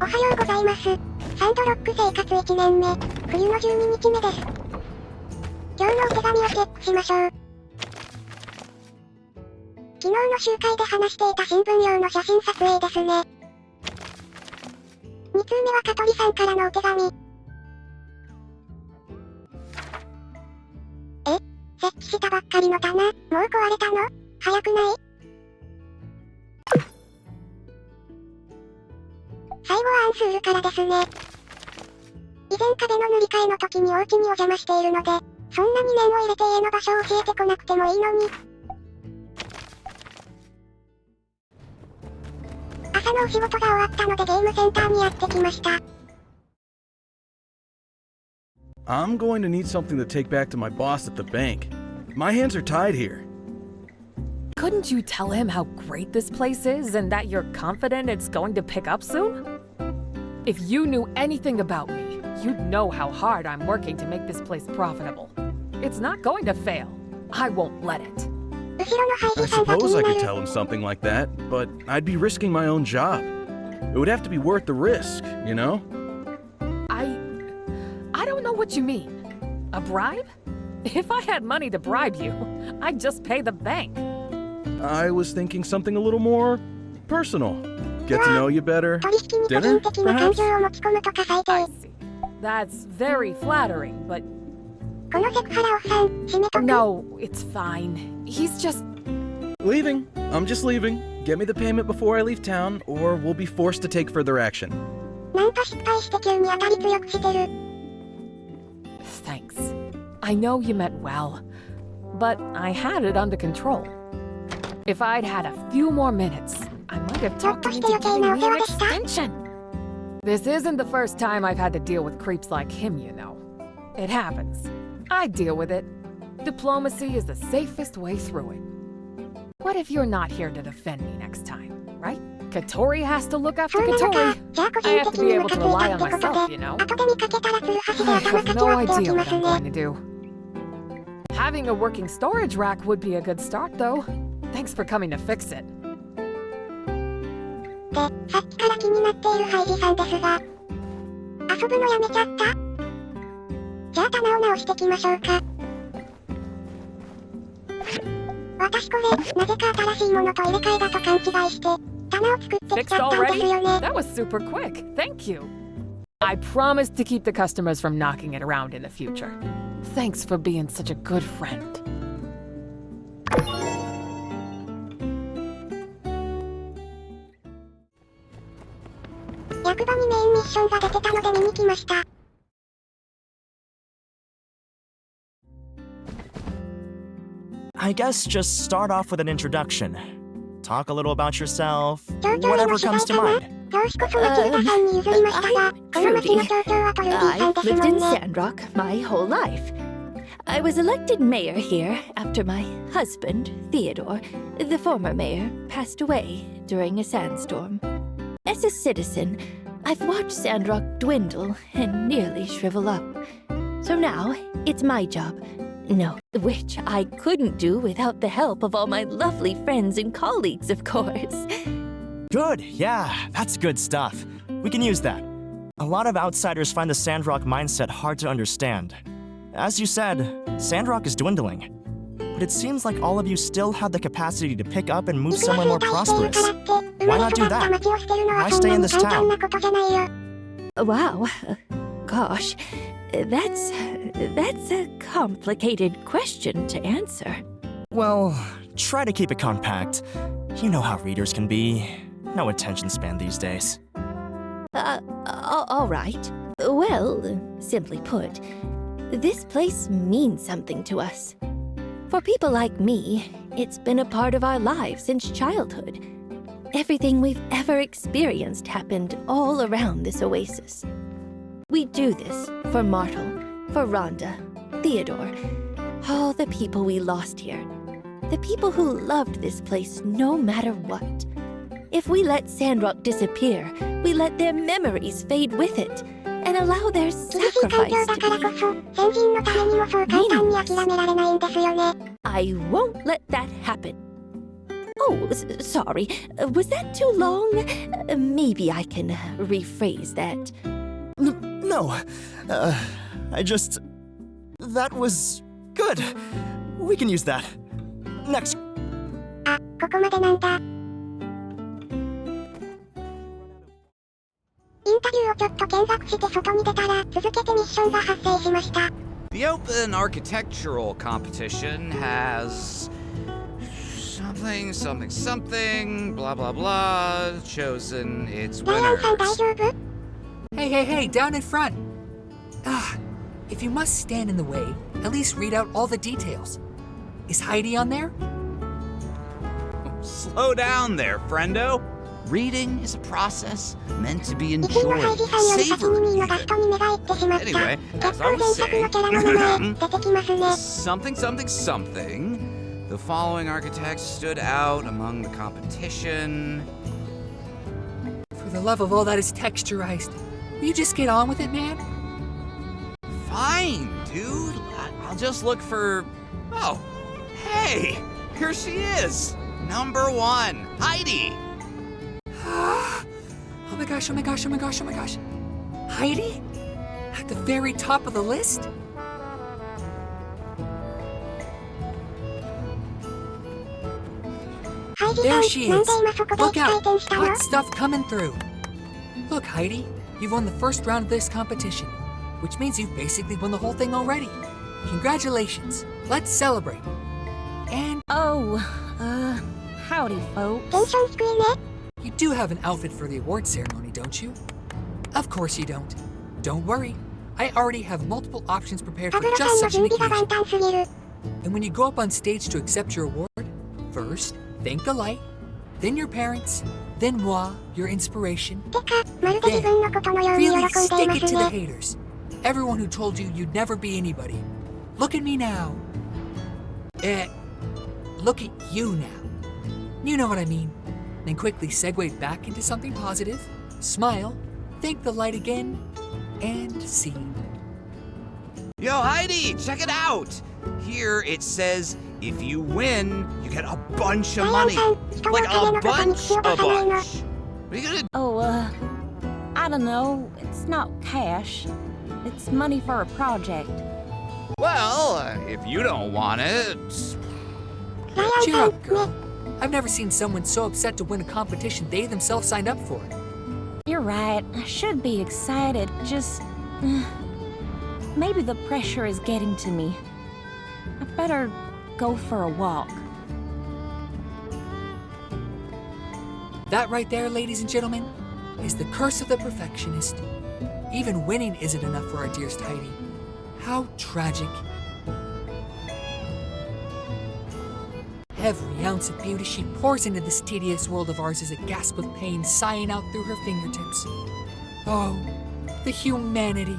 おはようございます。サンドロック生活1年目、冬の12日目です。今日のお手紙をチェックしましょう。昨日の集会で話していた新聞用の写真撮影ですね。2通目は香取さんからのお手紙。設置したばっかりの棚、もう壊れたの？早くない？最後はアンスールからですね。以前壁の塗り替えの時にお家にお邪魔しているので、そんなに念を入れて家の場所を教えてこなくてもいいのに。朝のお仕事が終わったのでゲームセンターにやってきました。I'm going to need something to take back to my boss at the bank. My hands are tied here. Couldn't you tell him how great this place is and that you're confident it's going to pick up soon? If you knew anything about me, you'd know how hard I'm working to make this place profitable. It's not going to fail. I won't let it. I suppose I could tell him something like that, but I'd be risking my own job. It would have to be worth the risk, you know? I don't know what you mean. A bribe? If I had money to bribe you, I'd just pay the bank. I was thinking something a little more personal. Get to know you better. Dinner, perhaps? I see. That's very flattering, but... No, it's fine. He's just... Leaving. I'm just leaving. Get me the payment before I leave town, or we'll be forced to take further action. Thanks. I know you meant well, but I had it under control. If I'd had a few more minutes, I might have talked him into giving me an extension. This isn't the first time I've had to deal with creeps like him, you know. It happens. I deal with it. Diplomacy is the safest way through it. What if you're not here to defend me next time, right? Katori has to look after Katori. I have to be able to rely on myself, you know? I have no idea what I'm going to do. Having a working storage rack would be a good start, though. Thanks for coming to fix it. さっきから気になっているハイジさんですが、遊ぶのやめちゃった？じゃあ棚を直してきましょうか。私これ、なぜか新しいものと入れ替えだと勘違いして、棚を作ってきちゃったんですよね。That was super quick. Thank you. I promise to keep the customers from knocking it around in the future. Thanks for being such a good friend. 役場にメインミッションが出てたので見に来ました。I guess just start off with an introduction. Talk a little about yourself, whatever comes to mind. I've lived in Sandrock my whole life. I was elected mayor here after my husband, Theodore, the former mayor, passed away during a sandstorm. As a citizen, I've watched Sandrock dwindle and nearly shrivel up. So now, it's my job. No, which I couldn't do without the help of all my lovely friends and colleagues, of course. Good, yeah, that's good stuff. We can use that. A lot of outsiders find the Sandrock mindset hard to understand. As you said, Sandrock is dwindling. But it seems like all of you still have the capacity to pick up and move somewhere more prosperous. Why not do that? Why stay in this town? Wow. Gosh, that's a complicated question to answer. Well, try to keep it compact. You know how readers can be. No attention span these days. All right. Well, simply put, this place means something to us. For people like me, it's been a part of our lives since childhood. Everything we've ever experienced happened all around this oasis. We do this for Martel, for Rhonda, Theodore, all the people we lost here. The people who loved this place no matter what. If we let Sandrock disappear, we let their memories fade with it, and allow their sacrifice to be meaningless. I won't let that happen. Oh, sorry. Was that too long? Maybe I can rephrase that. No. That was good. We can use that. Next. あ、ここまでなんだ。インタビューをちょっと見学して外に出たら、続けてミッションが発生しました。The open architectural competition has something, blah blah blah, chosen its ライアン winners. さん大丈夫？ Hey, down in front! If you must stand in the way, at least read out all the details. Is Heidi on there? Slow down there, friendo. Reading is a process meant to be 1位のハイ enjoyed, ジさんより先に2位のガストに目がいってしまった。 Anyway, 結 as I 構 was 前作の saying, キャラの名前、出てきますね。something. The following architects stood out among the competition. For the love of all that is texturized, will you just get on with it, man? Fine, dude. I'll just look for... Oh, hey, here she is. Number 1, Heidi. Oh my gosh. Heidi? At the very top of the list? There she is. Look out. Hot stuff coming through. Look, Heidi, you've won the first round of this competition, which means you've basically won the whole thing already. Congratulations. Let's celebrate. And Oh, howdy, folks. テンション低いね。 you do have an outfit for the award ceremony, don't you? Of course you don't. Don't worry. I already have multiple options prepared パ for ブロさ just んの such an 準備が occasion. 簡単すぎる。 And when you go up on stage to accept your award, first, thank the light, then your parents, then moi, your inspiration. てか、まるで自分のことのように Really 喜んでい stick ま it す to the ね。 haters. Everyone who told you you'd never be anybody. Look at me now. Look at you now. You know what I mean. Then quickly segue back into something positive, smile, thank the light again, and scene. Yo, Heidi, check it out. Here it says, if you win, you get a bunch of ライアン money. さん、人の Like 影 a のことに bunch, 口を a 出さないの。 bunch. What are you gonna Oh, I don't know. It's not cash. It's money for a project. Well, if you don't want it... ライアン Cheer さん、 up, girl. ね。 I've never seen someone so upset to win a competition they themselves signed up for. You're right. I should be excited. Just. Maybe the pressure is getting to me. I better go for a walk. That right there, ladies and gentlemen, is the curse of the perfectionist. Even winning isn't enough for our dearest Heidi. How tragic. Every ounce of beauty she pours into this tedious world of ours is a gasp of pain sighing out through her fingertips. Oh, the humanity.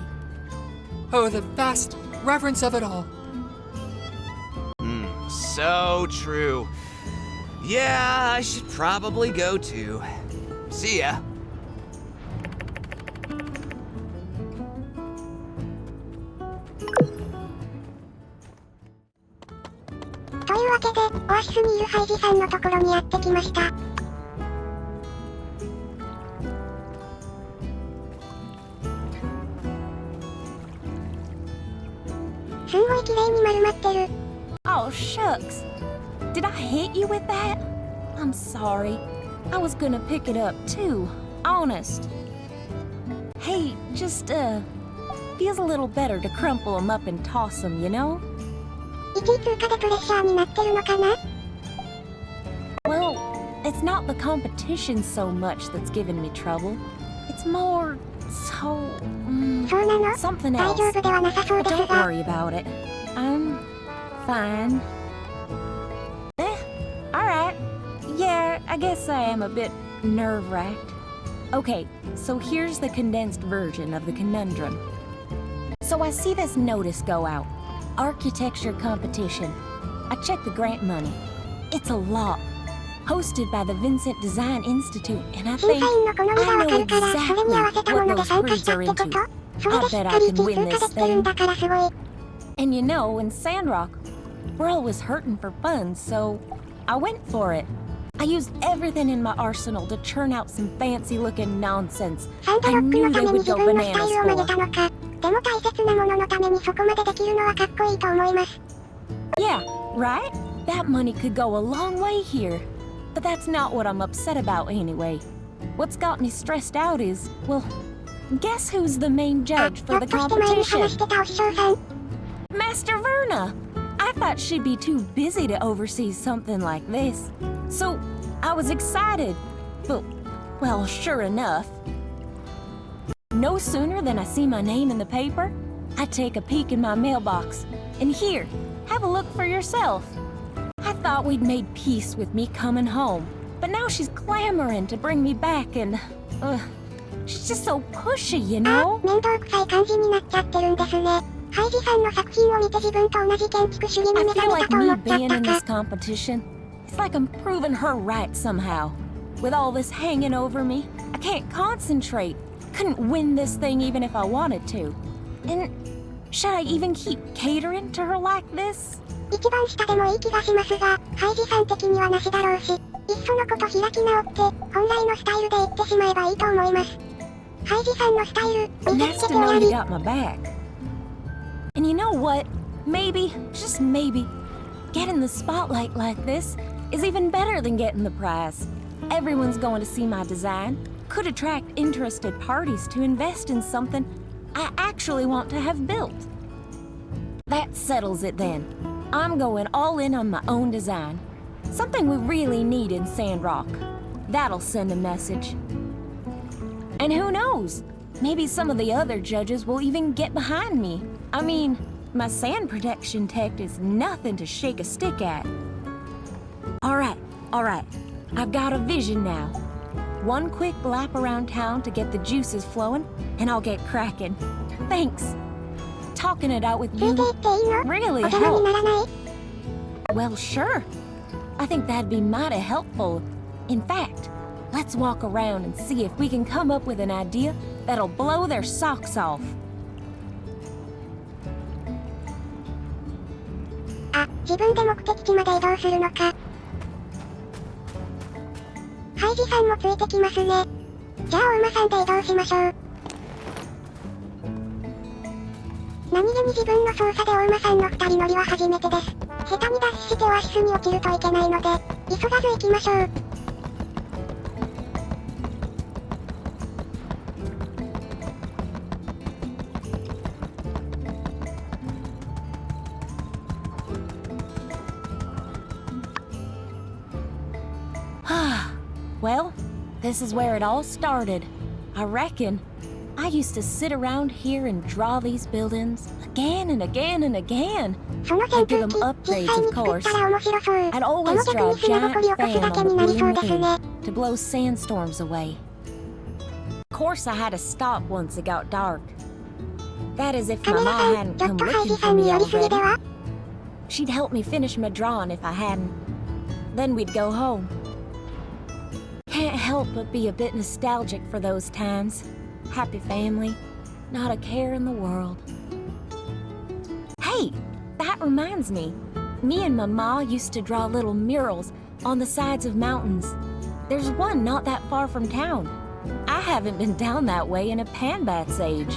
Oh, the vast reverence of it all. So true. Yeah, I should probably go too. See ya. というわけで、オアシスにいるハイジさんのところにやってきました。すんごい綺麗に丸まってる。Oh, shucks. Did I hit you with that? I'm sorry. I was gonna pick it up too. Honest. Hey, just, feels a little better to crumple them up and toss them, you know? 1位通過でプレッシャーになってるのかな？ Well, it's not the competition so much that's giving me trouble. It's moreそうなの？ something 大 else. 丈夫ではなさそう But です don't が。 worry about it. I'm fine. Alright. Yeah, I guess I am a bit nerve-wracked. Okay, so here's the condensed version of the conundrum. So I see this notice go out. Architecture competition. I checked the grant money. It's a lot. Hosted by the Vincent Design Institute, and I 審 think 査員の好みが I わ know かるから、それに合わせたも exactly の what で those 参加し crews たっ are てこと？ into. それで I しっ bet か I り can 1位 win 通過 this できてるん thing. だからすごい。 And you know, in Sandrock, we're always hurting for funds, so I went for it. I used everything in my arsenal to churn out some fancy-looking nonsense. サンドロ I ック knew のた they めに would 自 go 分のスタ bananas イルを曲げ for. たのか。でも大切なもののためにそこまでできるのはかっこいいと思います。Yeah, right? That money could go a long way here. But that's not what I'm upset about anyway. What's got me stressed out is, well, guess who's the main あ、 judge ひょ for っ the として前に competition? 話してたお師匠さん。 Master Verna! I thought she'd be too busy to oversee something like this. So, I was excited. But, well, sure enough. No sooner than I see my name in the paper, I take a peek in my mailbox. And here, have a look for yourself. I thought we'd made peace with me coming home. But now she's clamoring to bring me back and... she's just so pushy, you あ、 know? 面倒くさい感じになっちゃってるんですね。ハイジさんの作品を見て自分と同じ建築主義に I 目 feel 覚め like たと思 me っちゃ being った in か。 this competition, it's like I'm proving her right somehow. With all this hanging over me, I can't concentrate. Couldn't win this thing even if I wanted to. And should I even keep catering to her like this? 一番下でもいい気がしますが、ハイジさん的にはなしだろうし、いっそのこと開き直って、本来のスタイルで行ってしまえばいいと思います。ハイジさんのスタイル、見せ Nice つけ to てお know や you り。 got my back. And you know what? Maybe, just maybe, getting the spotlight like this is even better than getting the prize. Everyone's going to see my design. Could attract interested parties to invest in something I actually want to have built. That settles it then. I'm going all in on my own design. Something we really need in Sandrock. That'll send a message. And who knows? Maybe some of the other judges will even get behind me. I mean, my sand protection tech is nothing to shake a stick at. All right. I've got a vision now. One quick lap around town to get the juices flowing, and I'll get cracking. Thanks. Talking it out with つい you ていっていいの？ really 大人に helped. ならない？ Well, sure. I think that'd be mighty helpful. In fact, let's walk around and see if we can come up with an idea that'll blow their socks off. あ、自分で目的地まで移動するのか。ハイジさんもついてきますね。じゃあお馬さんで移動しましょう。何気に自分の操作でお馬さんの2人乗りは初めてです。下手にダッシュしてオアシスに落ちるといけないので、急がず行きましょう。Well, this is where it all started. I reckon. I used to sit around here and draw these buildings again and again and again. その I'd 扇 give 風 them 機、実 upgrades, 際に of 作っ course. たら面白そう。 I'd でも always 逆 draw に a 住み giant 残りを越す fan だけ on に the なりそう blue ですね。 moon to blow sandstorms away. Of course, I had to stop once it got dark. That is if カ my メラ ma さん、 hadn't ちょっ come とハイ looking ジさ for んに me 寄りすぎで already. は？ She'd help me finish my drawing if I hadn't. Then we'd go home. Can't help but be a bit nostalgic for those times. Happy family, not a care in the world. Hey, that reminds me. Me and my ma used to draw little murals on the sides of mountains. There's one not that far from town. I haven't been down that way in a Panbat's age.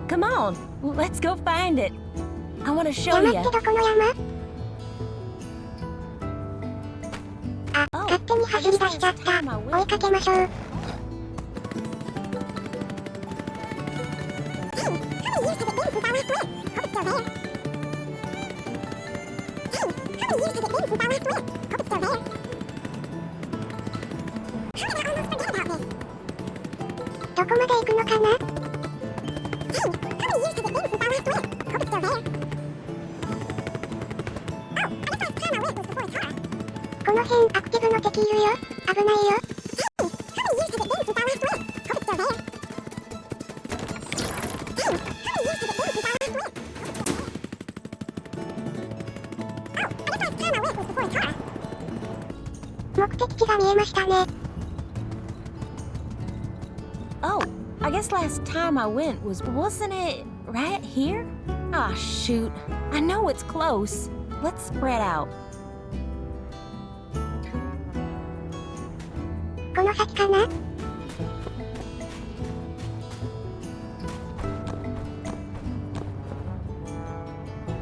Come on, let's go find it. I want to show 山 you. ってどこの山？あ、 Oh, 勝手に I 走り guess 出しちゃっ last た。 time I 追い went. かけましょう。どこまで行くのかな？この辺アクティブの敵いるよ。危ないよ。目的地が見えましたね。Oh, I guess last time I went wasn't it right here? Ah, shoot. I know it's close. Let's spread out. の先かな？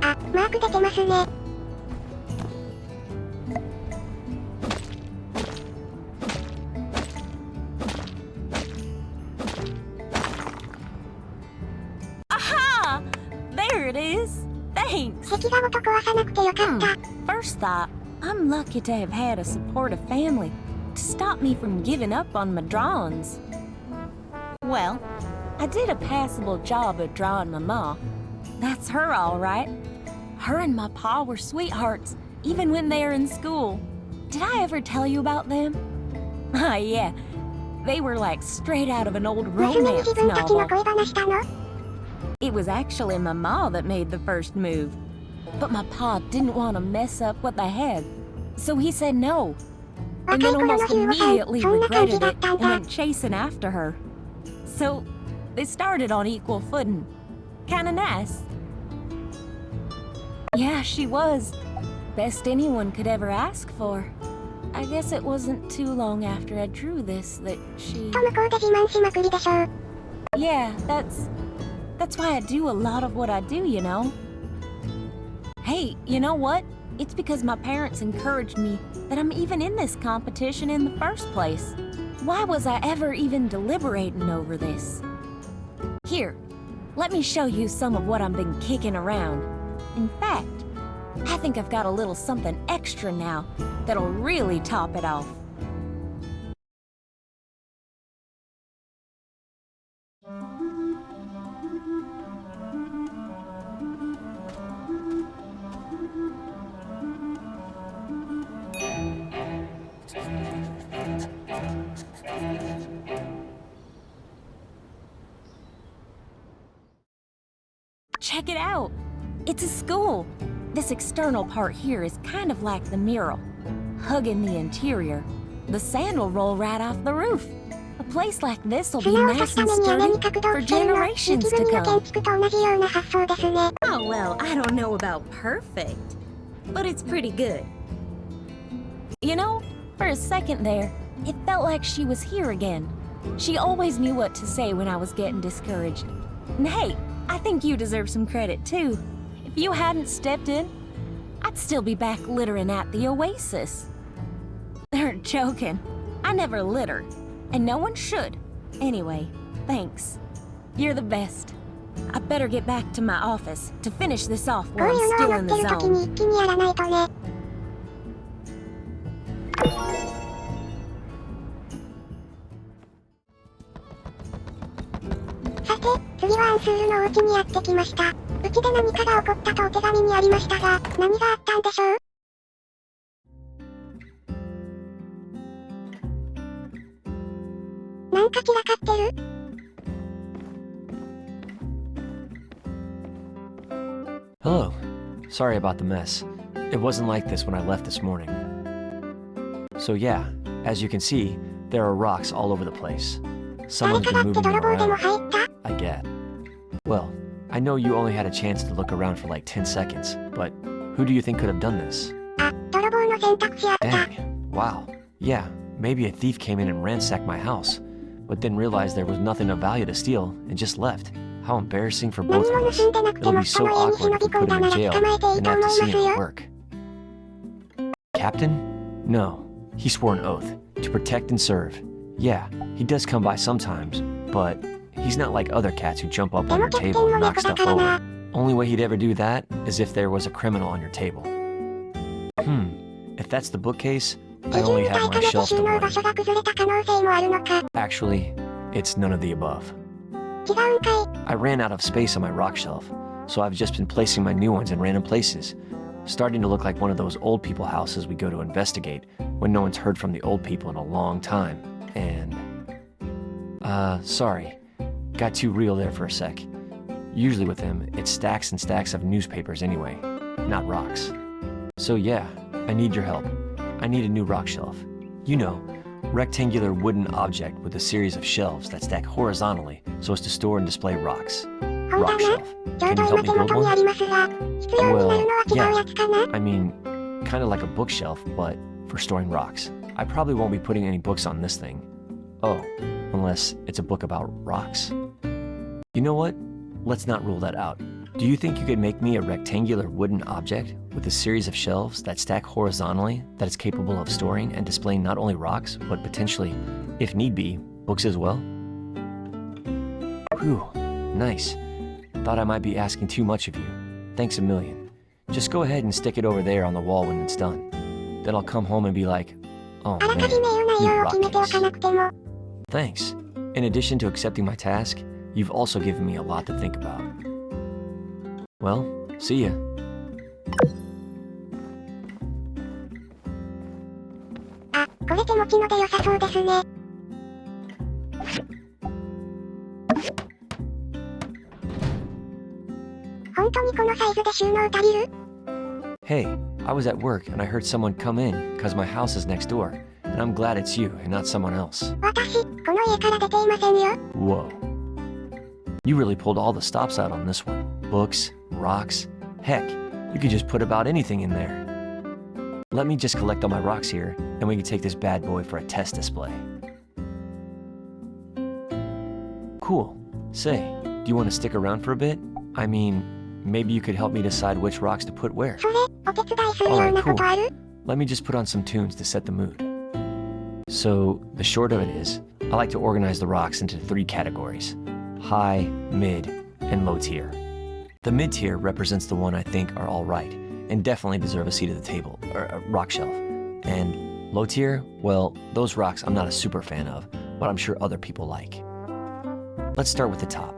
あ、マーク出てますね。There it is. Thanks. 壁画ごと壊さなくてよかった。First thought, I'm lucky to have had a supportive family to stop me from giving up on my drawings. Well, I did a passable job of drawing my ma. That's her, all right. Her and my pa were sweethearts, even when they were in school. Did I ever tell you about them? Ah, yeah. They were like straight out of an old romance novel. It was actually my ma that made the first move. But my pa didn't want to mess up what they had, so he said no. And then almost immediately regretted it and went chasing after her. So, they started on equal footing. Kinda nice. Yeah, she was. Best anyone could ever ask for. I guess it wasn't too long after I drew this that she... Yeah, that's why I do a lot of what I do, you know? Hey, you know what? It's because my parents encouraged me that I'm even in this competition in the first place. Why was I ever even deliberating over this? Here, let me show you some of what I've been kicking around. In fact, I think I've got a little something extra now that'll really top it off. Check it out! It's a school! This external part here is kind of like the mural, hugging the interior. The sand will roll right off the roof. A place like this will be nice and sturdy for generations to come. Oh well, I don't know about perfect, but it's pretty good. You know, for a second there, it felt like she was here again. She always knew what to say when I was getting discouraged. And hey, I think you deserve some credit too. If you hadn't stepped in, I'd still be back littering at the Oasis. They're joking. I never litter, and no one should. Anyway, thanks. You're the best. I better get back to my office to finish this off while I'm still in the zone. さて、次はアンスールのお家にやってきました。うちで何かが起こったとお手紙にありましたが、何があったんでしょう？なんか散らかってる？ Hello. Sorry about the mess. It wasn't like this when I left this morning. So yeah, as you can see, there are rocks all over the place. Someone's been moving them around. I get. Well, I know you only had a chance to look around for like 10 seconds, but who do you think could have done this? Dang. Wow. Yeah, maybe a thief came in and ransacked my house, but didn't realize there was nothing of value to steal and just left. How embarrassing for both of us. It'll be so awkward if we put him in jail and have to see him at work. Captain? No. He swore an oath. To protect and serve. Yeah, he does come by sometimes, but he's not like other cats who jump up on your table and knock stuff over. Only way he'd ever do that is if there was a criminal on your table. If that's the bookcase, I only have my shelf to worry. Actually, it's none of the above. I ran out of space on my rock shelf, so I've just been placing my new ones in random places, starting to look like one of those old people houses we go to investigate when no one's heard from the old people in a long time, and... sorry. Got too real there for a sec. Usually with them, it's stacks and stacks of newspapers anyway, not rocks. So yeah, I need your help. I need a new rock shelf. You know, rectangular wooden object with a series of shelves that stack horizontally so as to store and display rocks. Rock shelf. Can you help me build one? Well, yeah. I mean, kind of like a bookshelf, but for storing rocks. I probably won't be putting any books on this thing. Oh, unless it's a book about rocks. You know what? Let's not rule that out. Do you think you could make me a rectangular wooden object with a series of shelves that stack horizontally that is capable of storing and displaying not only rocks, but potentially, if need be, books as well? Whew, nice. Thought I might be asking too much of you. Thanks a million. Just go ahead and stick it over there on the wall when it's done. Then I'll come home and be like, oh man, new rock case. Thanks. In addition to accepting my task, you've also given me a lot to think about. Well, see ya. あ、これ手持ちので良さそうですね。本当にこのサイズで収納足りる？ Hey, I was at work and I heard someone come in because my house is next door. And I'm glad it's you and not someone else. 私、この家から出ていませんよ。 Whoa. You really pulled all the stops out on this one. Books, rocks, heck, you could just put about anything in there. Let me just collect all my rocks here, and we can take this bad boy for a test display. Cool. Say, do you want to stick around for a bit? I mean, maybe you could help me decide which rocks to put where. それ、お手伝いするようなことある？ Let me just put on some tunes to set the mood. So, the short of it is, I like to organize the rocks into 3 categories: high, mid, and low tier. The mid tier represents the one I think are all right, and definitely deserve a seat at the table, or a rock shelf. And low tier, well, those rocks I'm not a super fan of, but I'm sure other people like. Let's start with the top.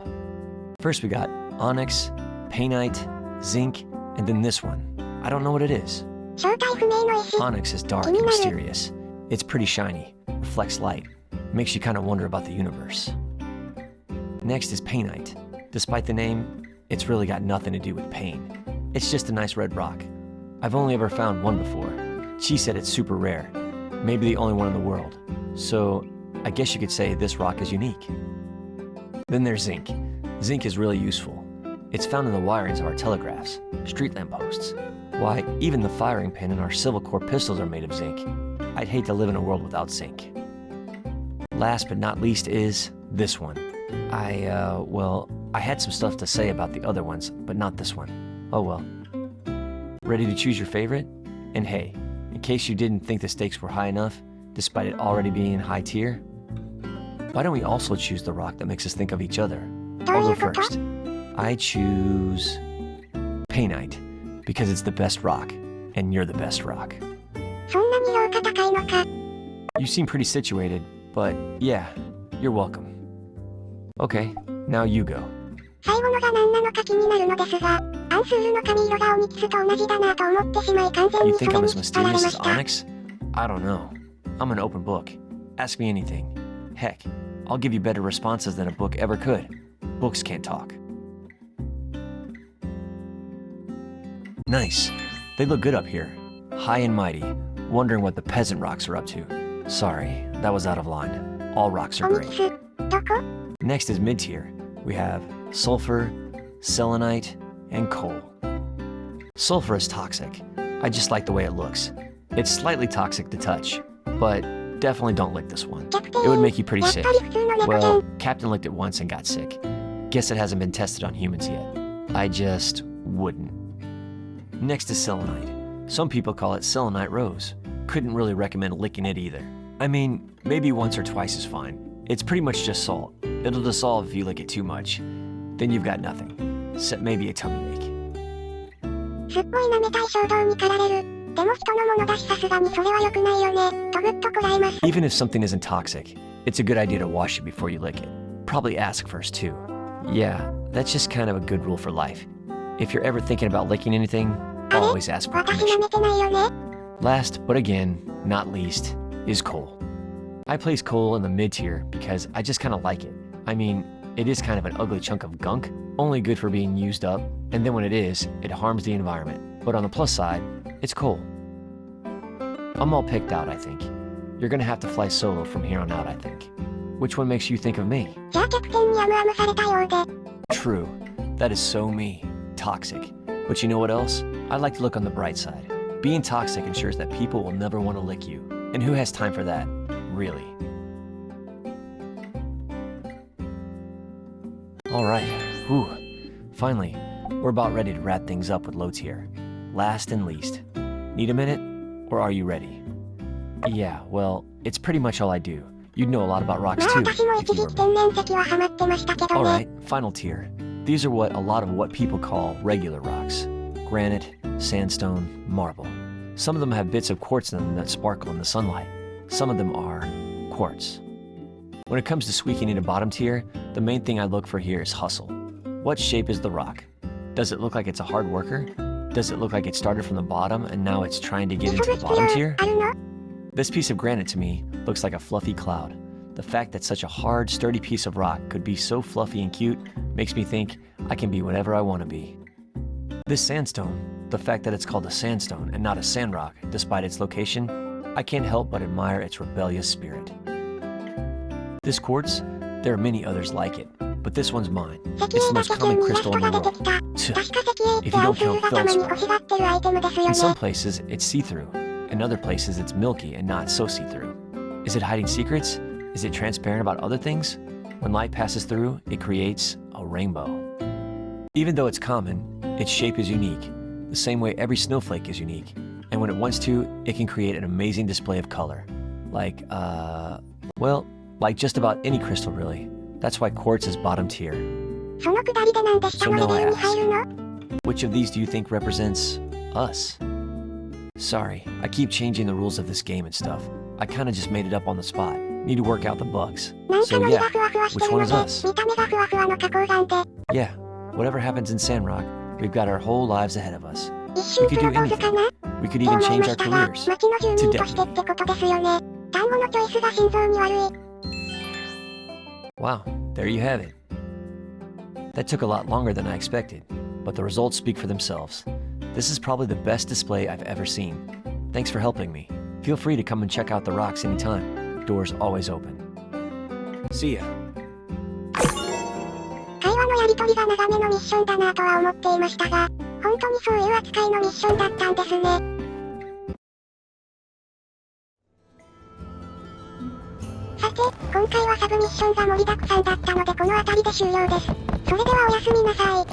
First we got onyx, painite, zinc, and then this one. I don't know what it is. 正体不明の石。 Onyx is dark and mysterious. It's pretty shiny, reflects light, makes you kind of wonder about the universe. Next is painite. Despite the name, it's really got nothing to do with pain. It's just a nice red rock. I've only ever found one before. She said it's super rare, maybe the only one in the world. So I guess you could say this rock is unique. Then there's zinc. Zinc is really useful. It's found in the wirings of our telegraphs, street lamp posts. Why, even the firing pin in our Civil Core pistols are made of zinc. I'd hate to live in a world without zinc. Last but not least is this one. I had some stuff to say about the other ones, but not this one. Oh well. Ready to choose your favorite? And hey, in case you didn't think the stakes were high enough, despite it already being in high tier, why don't we also choose the rock that makes us think of each other? I'll go first. I choose painite, because it's the best rock, and you're the best rock. そんなに評価高いのか。 You seem pretty situated, but yeah, you're welcome. Okay, now you go. 最後のが何なのか気になるのですが、アンスールの髪色がオニキスと同じだなと思ってしまい完全 You にそ think れ I'm に as 引っ張られ mysterious ま as した Onyx? I don't know. I'm an open book. Ask me anything. Heck, I'll give you better responses than a book ever could. Books can't talk. Nice. They look good up here. High and mighty. Wondering what the peasant rocks are up to. Sorry, that was out of line. All rocks are オニキ great. ス、どこ？ Next is mid-tier. We have sulfur, selenite, and coal. Sulfur is toxic. I just like the way it looks. It's slightly toxic to touch, but definitely don't lick this one. It would make you pretty sick. Well, Captain licked it once and got sick. Guess it hasn't been tested on humans yet. I just wouldn't. Next is selenite. Some people call it selenite rose. Couldn't really recommend licking it either. I mean, maybe once or twice is fine. It's pretty much just salt. It'll dissolve if you lick it too much. Then you've got nothing. Except maybe a tummy ache. すっごい舐めたい衝動に駆られる。でも人のものだしさすがにそれは良くないよね。とぐっとこらえます。 Even if something isn't toxic, it's a good idea to wash it before you lick it. Probably ask first too. Yeah, that's just kind of a good rule for life. If you're ever thinking about licking anything, always ask for 私 permission. 舐めてないよね。 Last, but again, not least, is coal. I place coal in the mid tier because I just kind of like it. I mean, it is kind of an ugly chunk of gunk, only good for being used up, and then when it is, it harms the environment. But on the plus side, it's coal. I'm all picked out, I think. You're gonna have to fly solo from here on out, I think. Which one makes you think of me? じゃあキャプテンにアムアムされたようで。 True. That is so me. Toxic. But you know what else? I like to look on the bright side. Being toxic ensures that people will never want to lick you. And who has time for that? Really. Alright, whew. Finally, we're about ready to wrap things up with low tier. Last and least. Need a minute? Or are you ready? Yeah, well, it's pretty much all I do. You'd know a lot about rocks too. Alright, final tier. These are a lot of what people call regular rocks. Granite, sandstone, marble. Some of them have bits of quartz in them that sparkle in the sunlight. Some of them are quartz. When it comes to squeaking into bottom tier, the main thing I look for here is hustle. What shape is the rock? Does it look like it's a hard worker? Does it look like it started from the bottom and now it's trying to get into the bottom tier? This piece of granite to me looks like a fluffy cloud. The fact that such a hard, sturdy piece of rock could be so fluffy and cute makes me think I can be whatever I want to be. This sandstone, the fact that it's called a sandstone and not a sandrock, despite its location, I can't help but admire its rebellious spirit. This quartz, there are many others like it, but this one's mine. It's the most common crystal in the world. If you don't count feldspar. In some places, it's see-through. In other places, it's milky and not so see-through. Is it hiding secrets? Is it transparent about other things? When light passes through, it creates a rainbow. Even though it's common, its shape is unique, the same way every snowflake is unique. And when it wants to, it can create an amazing display of color. Like just about any crystal, really. That's why quartz is bottom tier. So now I ask, which of these do you think represents us? Sorry, I keep changing the rules of this game and stuff. I kinda just made it up on the spot. Need to work out the bugs. So yeah, which one is us? Yeah, whatever happens in Sandrock, we've got our whole lives ahead of us. We could do anything. We could even change our careers to deputy. Wow, there you have it. That took a lot longer than I expected, but the results speak for themselves. This is probably the best display I've ever seen. Thanks for helping me. Feel free to come and check out the rocks anytime. Doors always open. See ya. 会話のやりとりが長めのミッションだなとは思っていましたが、本当にそういう扱いのミッションだったんですね。さて、今回はサブミッションが盛りだくさんだったのでこの辺りで終了です。それではおやすみなさい。